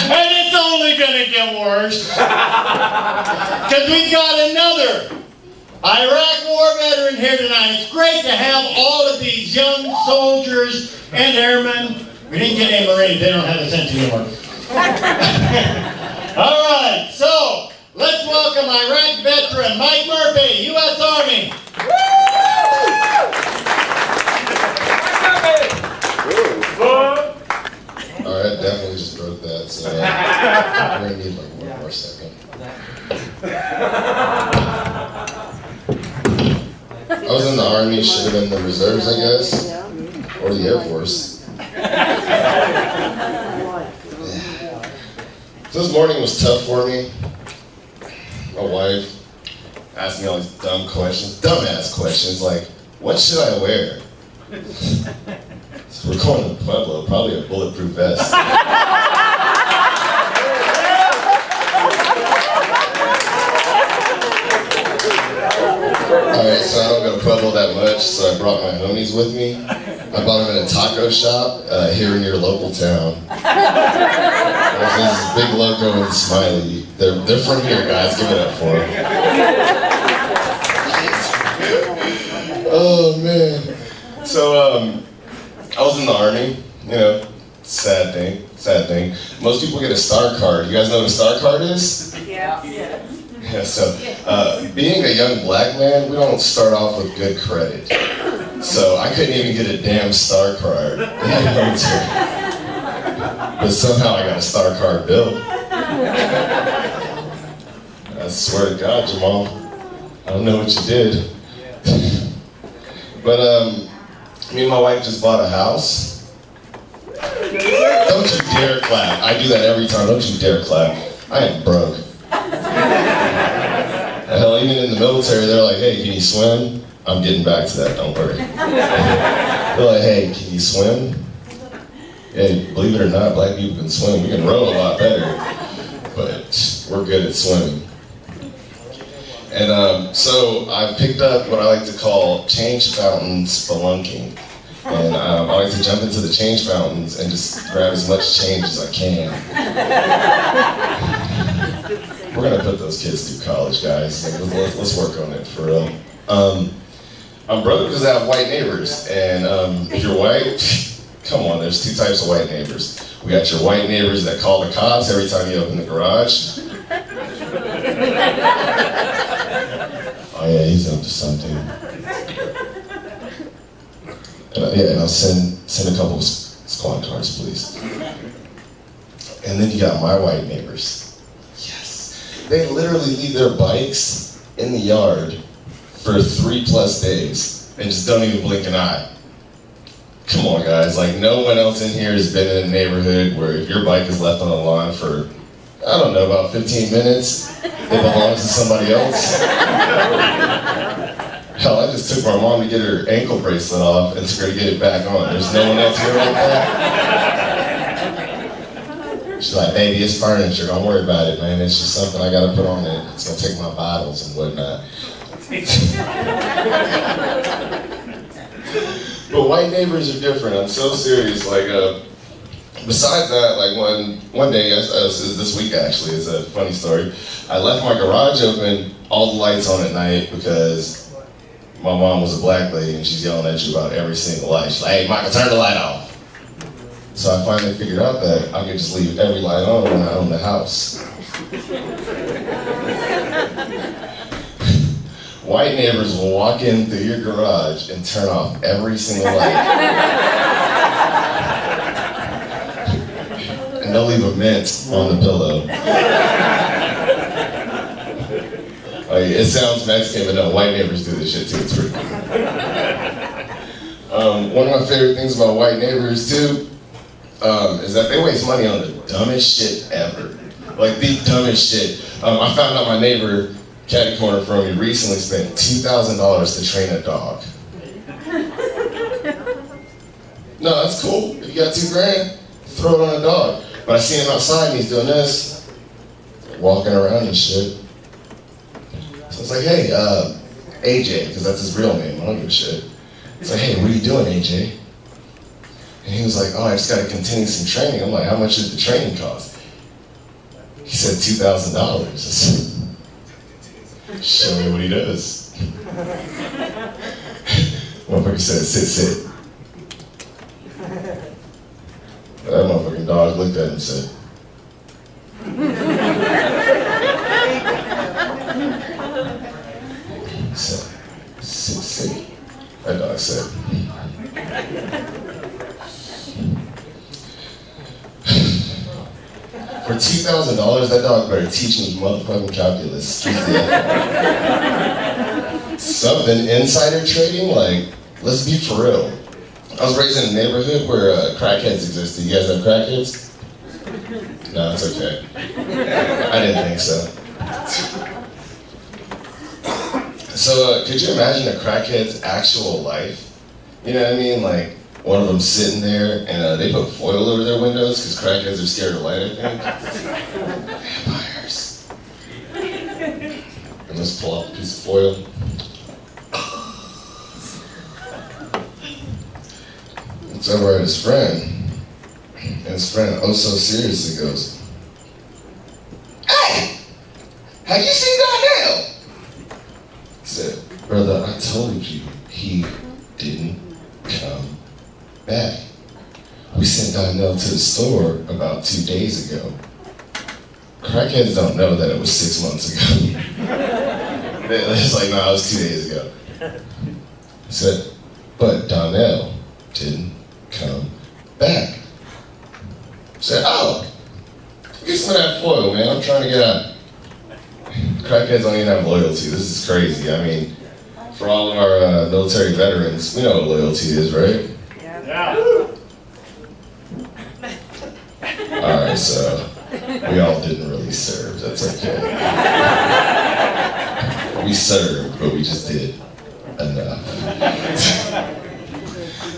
And it's only gonna get worse. Because we've got another Iraq War veteran here tonight. It's great to have all of these young soldiers and airmen. We didn't get any Marines, they don't have a sense of humor. All right, so let's welcome Iraq veteran Mike Murphy, U.S. Army. All right, definitely just broke that, so we're gonna need like one more second. I was in the Army, should have been in the reserves, I guess, or the Air Force. So this morning was tough for me. My wife asked me all these dumbass questions, like, what should I wear? So we're going to Pueblo, probably a bulletproof vest. Alright, so I don't go to Pueblo that much, so I brought my homies with me. I bought them in a taco shop here in your local town. There's this big logo and smiley. They're from here, guys. Give it up for them. Oh, man. So, I was in the Army, you know, sad thing. Most people get a star card. You guys know what a star card is? Yeah. Yeah, so being a young black man, we don't start off with good credit. So I couldn't even get a damn star card in the military. But somehow I got a star card bill. I swear to God, Jamal, I don't know what you did. But me and my wife just bought a house. Don't you dare clap. I do that every time. Don't you dare clap. I am broke. Hell, even in the military, they're like, hey, can you swim? I'm getting back to that, don't worry. They're like, hey, can you swim? Yeah, believe it or not, black people can swim. We can row a lot better, but we're good at swimming. And so I picked up what I like to call change fountain spelunking. And I like to jump into the change fountains and just grab as much change as I can. We're gonna put those kids through college, guys. Like, let's work on it for real. I'm broke because I have white neighbors, and if you're white, come on, there's two types of white neighbors. We got your white neighbors that call the cops every time you open the garage. Oh yeah, he's up to something. And I'll send a couple of squad cars, please. And then you got my white neighbors. They literally leave their bikes in the yard for 3+ days and just don't even blink an eye. Come on, guys, like no one else in here has been in a neighborhood where if your bike is left on the lawn for, I don't know, about 15 minutes, it belongs to somebody else. Hell, I just took my mom to get her ankle bracelet off and took her to get it back on. There's no one else here like that? She's like, baby, it's furniture. Don't worry about it, man. It's just something I gotta put on it. It's gonna take my vitals and whatnot. But white neighbors are different. I'm so serious. Like, besides that, like one day, this week actually, it's a funny story. I left my garage open, all the lights on at night because my mom was a black lady and she's yelling at you about every single light. She's like, hey, Michael, turn the light off. So I finally figured out that I could just leave every light on when I own the house. White neighbors will walk in through your garage and turn off every single light. And they'll leave a mint on the pillow. Like, it sounds Mexican, but no, white neighbors do this shit too. It's pretty cool. One of my favorite things about white neighbors too is that they waste money on the dumbest shit ever. Like the dumbest shit. I found out my neighbor, catty corner from me, recently spent $2,000 to train a dog. No, that's cool. If you got $2,000, throw it on a dog. But I seen him outside and he's doing this, walking around and shit. So it's like, hey, AJ, because that's his real name. I don't give a shit. It's like, hey, what are you doing, AJ? And he was like, oh, I just got to continue some training. I'm like, how much did the training cost? He said $2,000. I said, show me what he does. Motherfucker said, sit. That motherfucking dog looked at him and said, sit. That dog said, for $2,000, that dog better teach me motherfucking calculus. Something insider trading? Like, let's be for real. I was raised in a neighborhood where crackheads existed. You guys have crackheads? No, it's okay. I didn't think so. So, could you imagine a crackhead's actual life? You know what I mean? Like, one of them sitting there, and they put foil over their windows because crackheads are scared of light, I think. Vampires. And let's pull out a piece of foil. Looks over at his friend, and his friend, oh so seriously, goes, "Hey! Have you seen Donnell?" He said, "Brother, I told you he didn't come back. We sent Donnell to the store about 2 days ago." Crackheads don't know that it was 6 months ago. It's like, no, it was 2 days ago. He said, "But Donnell didn't come back." I said, "Oh, get some of that foil, man. I'm trying to get out." Crackheads don't even have loyalty. This is crazy. I mean, for all of our military veterans, we know what loyalty is, right? Yeah. Alright, so we all didn't really serve. That's okay. We served, but we just did enough.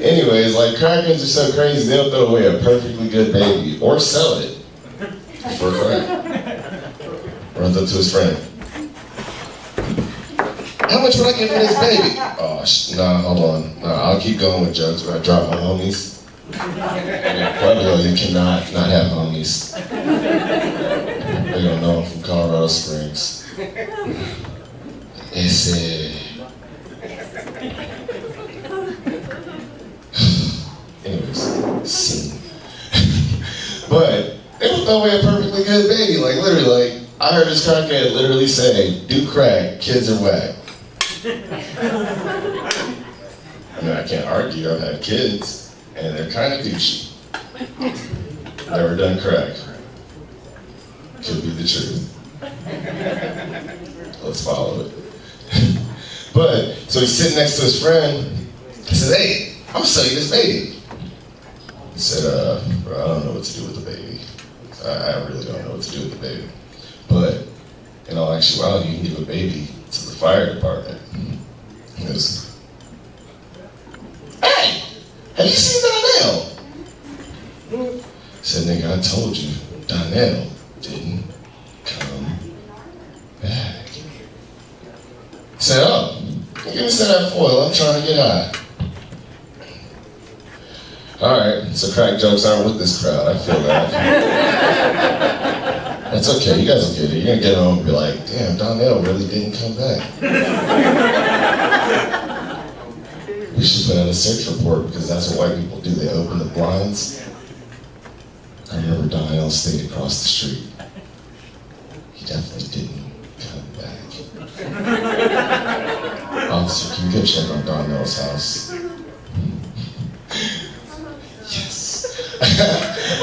Anyways, like, crackheads are so crazy, they'll throw away a perfectly good baby or sell it for crack. Runs up to his friend. "How much would I get for this baby?" "Oh, nah, hold on. Nah, I'll keep going with jokes, but I drop my homies. In Pueblo, you cannot not have homies. They don't know I'm from Colorado Springs. Anyways, scene. But they will throw away a perfectly good baby. Like, literally, like, I heard this crackhead literally say, "Do crack, kids are whack." I mean, I can't argue. I've had kids, and they're kind of douchey. Never done crack. Could be the truth. Let's follow it. But, so he's sitting next to his friend. He says, "Hey, I'm gonna sell you this baby." He said, "Bro, I don't know what to do with the baby. I really don't know what to do with the baby. But, in all actuality, you can give a baby to the fire department." He goes, "Hey, have you seen Donnell?" He said, "Nigga, I told you, Donnell didn't come back." He said, "Oh, give me some of that foil, I'm trying to get high." Alright, so crack jokes aren't with this crowd, I feel that. That's okay, you guys will get it. You're gonna get home and be like, "Damn, Donnell really didn't come back." We should put out a search report because that's what white people do. They open the blinds. I remember Donnell stayed across the street. He definitely didn't come back. Officer, can you go check on Donnell's house? Yes. I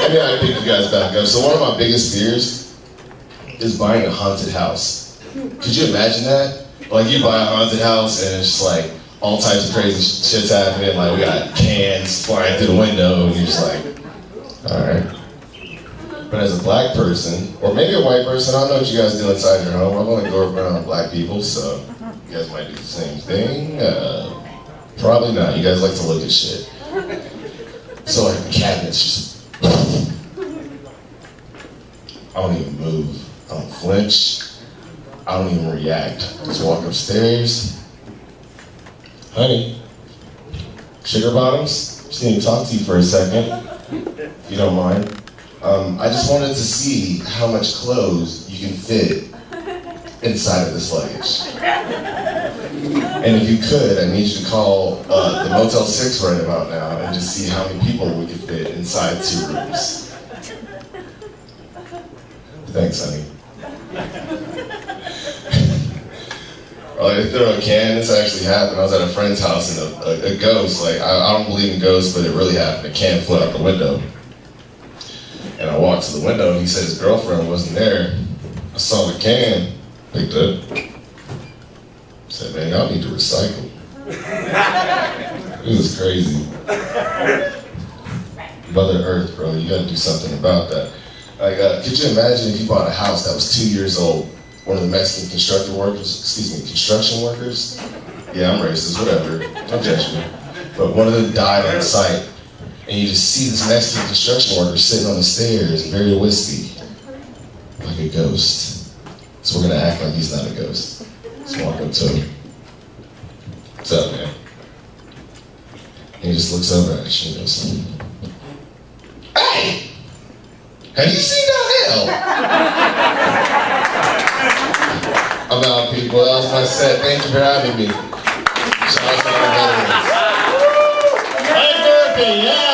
mean, I pick you guys back up. So one of my biggest fears is buying a haunted house. Could you imagine that? Like, you buy a haunted house and it's just like all types of crazy shit's happening. Like, we got cans flying through the window and you're just like, alright. But as a black person, or maybe a white person, I don't know what you guys do inside your home. I've only grown up around black people, so you guys might do the same thing. Probably not. You guys like to look at shit. So like the cabinet's just, I don't even move. I don't flinch. I don't even react. Just walk upstairs. "Honey, sugar bottoms, just need to talk to you for a second, if you don't mind." I just wanted to see how much clothes you can fit inside of this luggage. And if you could, I need you to call the Motel 6 right about now and just see how many people we could fit inside 2 rooms. Thanks, honey. They threw a can. This actually happened. I was at a friend's house and a ghost, like, I don't believe in ghosts, but it really happened. A can flew out the window. And I walked to the window and he said his girlfriend wasn't there. I saw the can, picked it up. Said, man, y'all need to recycle. It was crazy. Mother Earth, bro, you gotta do something about that. Like, could you imagine if you bought a house that was 2 years old? One of the Mexican construction workers. Yeah, I'm racist, whatever, don't judge me. But one of them died on site, and you just see this Mexican construction worker sitting on the stairs, very wispy, like a ghost. So we're gonna act like he's not a ghost. Let's walk up to him. What's up, man? And he just looks over at us and goes, hey! Have you seen Donnell? I'm out, people. That was my set. Thank you for having me. Shout out to our veterans. Hey, Murphy, yeah.